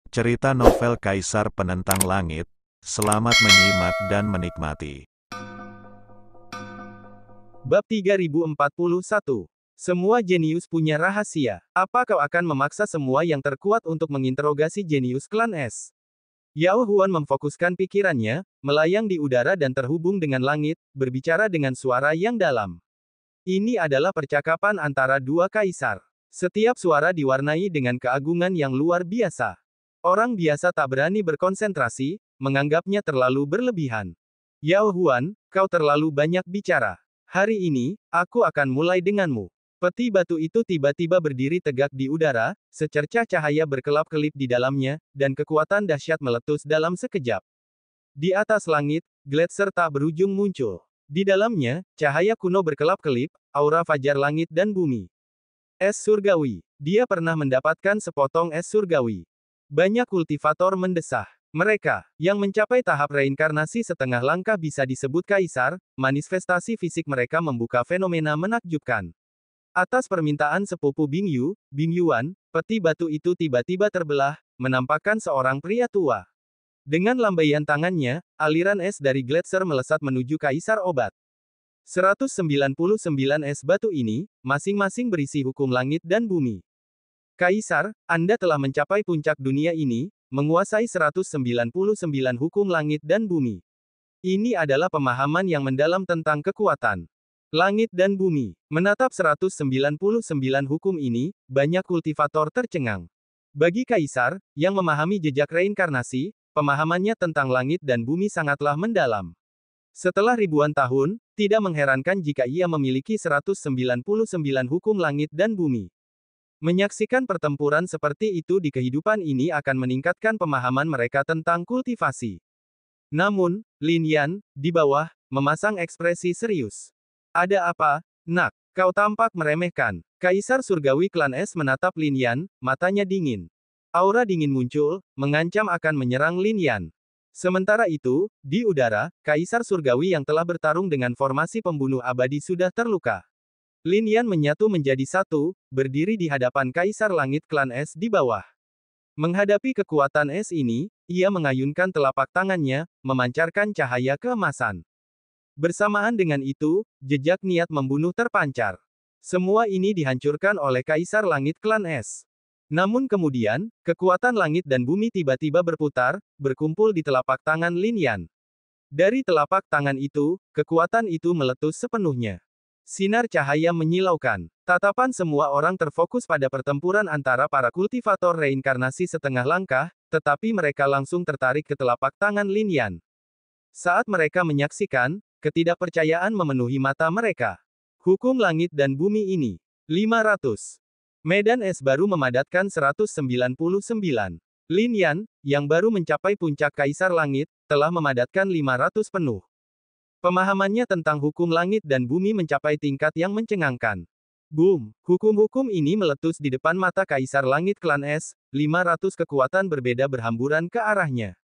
Cerita novel Kaisar Penentang Langit. Selamat menyimak dan menikmati. Bab 3041. Semua jenius punya rahasia. Apa kau akan memaksa semua yang terkuat untuk menginterogasi jenius klan S? Yao Huan memfokuskan pikirannya, melayang di udara dan terhubung dengan langit, berbicara dengan suara yang dalam. Ini adalah percakapan antara dua kaisar. Setiap suara diwarnai dengan keagungan yang luar biasa. Orang biasa tak berani berkonsentrasi, menganggapnya terlalu berlebihan. Yao Huan, kau terlalu banyak bicara. Hari ini, aku akan mulai denganmu. Peti batu itu tiba-tiba berdiri tegak di udara, secercah cahaya berkelap-kelip di dalamnya, dan kekuatan dahsyat meletus dalam sekejap. Di atas langit, gletser tak berujung muncul. Di dalamnya, cahaya kuno berkelap-kelip, aura fajar langit dan bumi. Es surgawi. Dia pernah mendapatkan sepotong es surgawi. Banyak kultivator mendesah. Mereka, yang mencapai tahap reinkarnasi setengah langkah bisa disebut kaisar, manifestasi fisik mereka membuka fenomena menakjubkan. Atas permintaan sepupu Bing Yuan, peti batu itu tiba-tiba terbelah, menampakkan seorang pria tua. Dengan lambaian tangannya, aliran es dari gletser melesat menuju kaisar obat. 199 es batu ini, masing-masing berisi hukum langit dan bumi. Kaisar, Anda telah mencapai puncak dunia ini, menguasai 199 hukum langit dan bumi. Ini adalah pemahaman yang mendalam tentang kekuatan langit dan bumi. Menatap 199 hukum ini, banyak kultivator tercengang. Bagi Kaisar, yang memahami jejak reinkarnasi, pemahamannya tentang langit dan bumi sangatlah mendalam. Setelah ribuan tahun, tidak mengherankan jika ia memiliki 199 hukum langit dan bumi. Menyaksikan pertempuran seperti itu di kehidupan ini akan meningkatkan pemahaman mereka tentang kultivasi. Namun, Lin Yan, di bawah, memasang ekspresi serius. Ada apa, nak? Kau tampak meremehkan. Kaisar surgawi klan S menatap Lin Yan, matanya dingin. Aura dingin muncul, mengancam akan menyerang Lin Yan. Sementara itu, di udara, Kaisar surgawi yang telah bertarung dengan formasi pembunuh abadi sudah terluka. Lin Yan menyatu menjadi satu, berdiri di hadapan Kaisar Langit klan Es di bawah. Menghadapi kekuatan es ini, ia mengayunkan telapak tangannya, memancarkan cahaya keemasan. Bersamaan dengan itu, jejak niat membunuh terpancar. Semua ini dihancurkan oleh Kaisar Langit klan Es. Namun kemudian, kekuatan langit dan bumi tiba-tiba berputar, berkumpul di telapak tangan Lin Yan. Dari telapak tangan itu, kekuatan itu meletus sepenuhnya. Sinar cahaya menyilaukan. Tatapan semua orang terfokus pada pertempuran antara para kultivator reinkarnasi setengah langkah, tetapi mereka langsung tertarik ke telapak tangan Lin Yan. Saat mereka menyaksikan, ketidakpercayaan memenuhi mata mereka. Hukum langit dan bumi ini. 500. Medan es baru memadatkan 199. Lin Yan, yang baru mencapai puncak Kaisar Langit, telah memadatkan 500 penuh. Pemahamannya tentang hukum langit dan bumi mencapai tingkat yang mencengangkan. Boom! Hukum-hukum ini meletus di depan mata Kaisar Langit klan Es, 500 kekuatan berbeda berhamburan ke arahnya.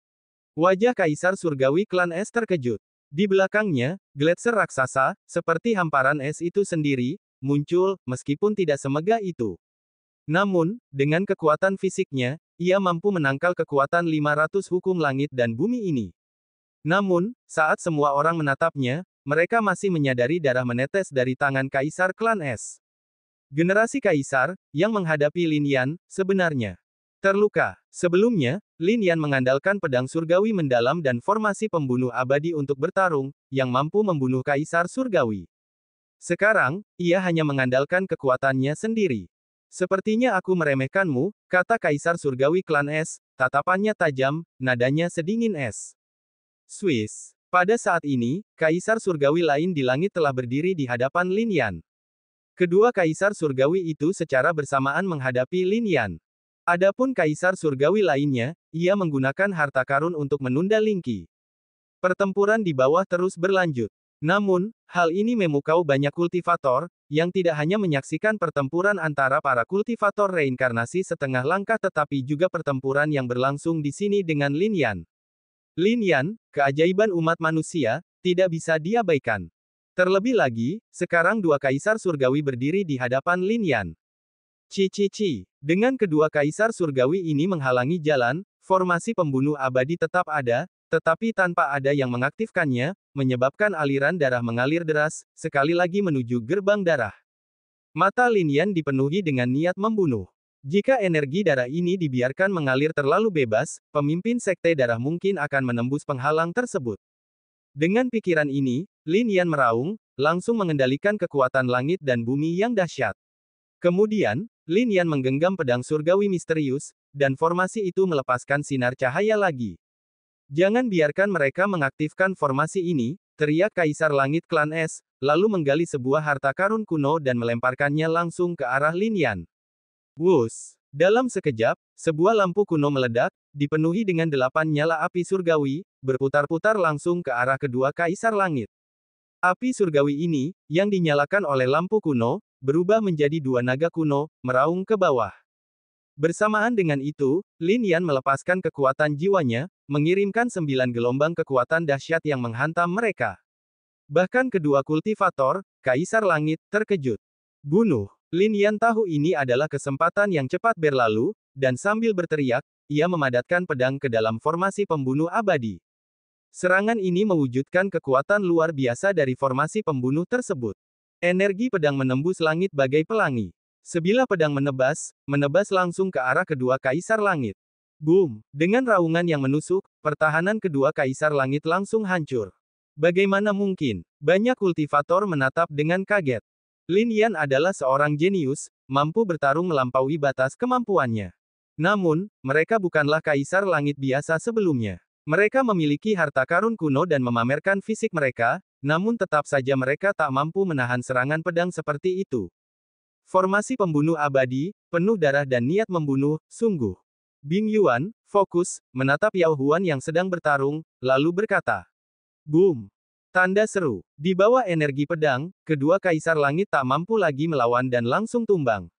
Wajah Kaisar surgawi klan Es terkejut. Di belakangnya, gletser raksasa, seperti hamparan es itu sendiri, muncul, meskipun tidak semegah itu. Namun, dengan kekuatan fisiknya, ia mampu menangkal kekuatan 500 hukum langit dan bumi ini. Namun, saat semua orang menatapnya, mereka masih menyadari darah menetes dari tangan Kaisar klan Es. Generasi Kaisar, yang menghadapi Lin Yan, sebenarnya terluka. Sebelumnya, Lin Yan mengandalkan pedang surgawi mendalam dan formasi pembunuh abadi untuk bertarung, yang mampu membunuh Kaisar surgawi. Sekarang, ia hanya mengandalkan kekuatannya sendiri. Sepertinya aku meremehkanmu, kata Kaisar surgawi klan Es, tatapannya tajam, nadanya sedingin es. Swiss. Pada saat ini, Kaisar surgawi lain di langit telah berdiri di hadapan Lin Yan. Kedua Kaisar surgawi itu secara bersamaan menghadapi Lin Yan. Adapun Kaisar surgawi lainnya, ia menggunakan harta karun untuk menunda Lingqi. Pertempuran di bawah terus berlanjut. Namun, hal ini memukau banyak kultivator, yang tidak hanya menyaksikan pertempuran antara para kultivator reinkarnasi setengah langkah tetapi juga pertempuran yang berlangsung di sini dengan Lin Yan. Lin Yan, keajaiban umat manusia, tidak bisa diabaikan. Terlebih lagi, sekarang dua kaisar surgawi berdiri di hadapan Lin Yan. Dengan kedua kaisar surgawi ini menghalangi jalan, Formasi pembunuh abadi tetap ada, tetapi tanpa ada yang mengaktifkannya, menyebabkan aliran darah mengalir deras, sekali lagi menuju gerbang darah. Mata Lin Yan dipenuhi dengan niat membunuh. Jika energi darah ini dibiarkan mengalir terlalu bebas, pemimpin sekte darah mungkin akan menembus penghalang tersebut. Dengan pikiran ini, Lin Yan meraung, langsung mengendalikan kekuatan langit dan bumi yang dahsyat. Kemudian, Lin Yan menggenggam pedang surgawi misterius, dan formasi itu melepaskan sinar cahaya lagi. Jangan biarkan mereka mengaktifkan formasi ini, teriak Kaisar Langit Klan Es, lalu menggali sebuah harta karun kuno dan melemparkannya langsung ke arah Lin Yan. Wus! Dalam sekejap, sebuah lampu kuno meledak, dipenuhi dengan 8 nyala api surgawi, berputar-putar langsung ke arah kedua Kaisar Langit. Api surgawi ini, yang dinyalakan oleh lampu kuno, berubah menjadi 2 naga kuno, meraung ke bawah. Bersamaan dengan itu, Lin Yan melepaskan kekuatan jiwanya, mengirimkan 9 gelombang kekuatan dahsyat yang menghantam mereka. Bahkan kedua kultivator, Kaisar Langit, terkejut. Bunuh! Lin Yan tahu ini adalah kesempatan yang cepat berlalu, dan sambil berteriak, ia memadatkan pedang ke dalam formasi pembunuh abadi. Serangan ini mewujudkan kekuatan luar biasa dari formasi pembunuh tersebut. Energi pedang menembus langit bagai pelangi. Sebilah pedang menebas langsung ke arah kedua Kaisar Langit. Boom! Dengan raungan yang menusuk, pertahanan kedua Kaisar Langit langsung hancur. Bagaimana mungkin? Banyak kultivator menatap dengan kaget. Lin Yan adalah seorang jenius, mampu bertarung melampaui batas kemampuannya. Namun, mereka bukanlah Kaisar Langit biasa sebelumnya. Mereka memiliki harta karun kuno dan memamerkan fisik mereka, namun tetap saja mereka tak mampu menahan serangan pedang seperti itu. Formasi pembunuh abadi, penuh darah dan niat membunuh, sungguh. Bing Yuan, fokus, menatap Yao Huan yang sedang bertarung, lalu berkata. Boom! Tanda seru. Di bawah energi pedang, kedua Kaisar Langit tak mampu lagi melawan dan langsung tumbang.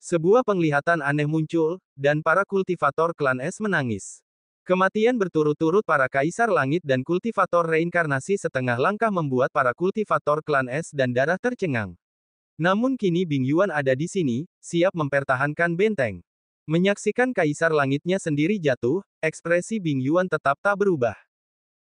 Sebuah penglihatan aneh muncul, dan para kultivator klan Es menangis. Kematian berturut-turut para Kaisar Langit dan kultivator reinkarnasi setengah langkah membuat para kultivator klan Es dan darah tercengang. Namun kini Bing Yuan ada di sini, siap mempertahankan benteng. Menyaksikan Kaisar Langitnya sendiri jatuh, ekspresi Bing Yuan tetap tak berubah.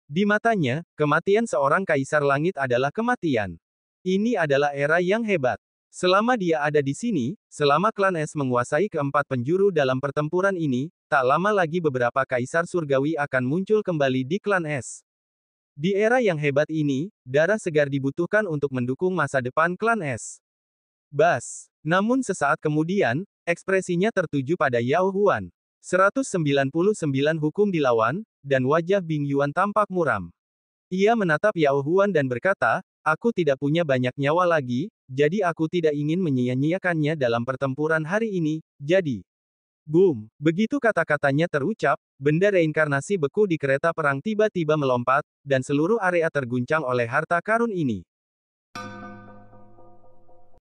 Di matanya, kematian seorang Kaisar Langit adalah kematian. Ini adalah era yang hebat. Selama dia ada di sini, selama klan Es menguasai keempat penjuru dalam pertempuran ini, tak lama lagi beberapa Kaisar Surgawi akan muncul kembali di klan Es. Di era yang hebat ini, darah segar dibutuhkan untuk mendukung masa depan klan Es. Bas! Namun sesaat kemudian, ekspresinya tertuju pada Yao Huan. 199 hukum dilawan, dan wajah Bing Yuan tampak muram. Ia menatap Yao Huan dan berkata, aku tidak punya banyak nyawa lagi, jadi aku tidak ingin menyia-nyiakannya dalam pertempuran hari ini, jadi. Boom! Begitu kata-katanya terucap, benda reinkarnasi beku di kereta perang tiba-tiba melompat, dan seluruh area terguncang oleh harta karun ini.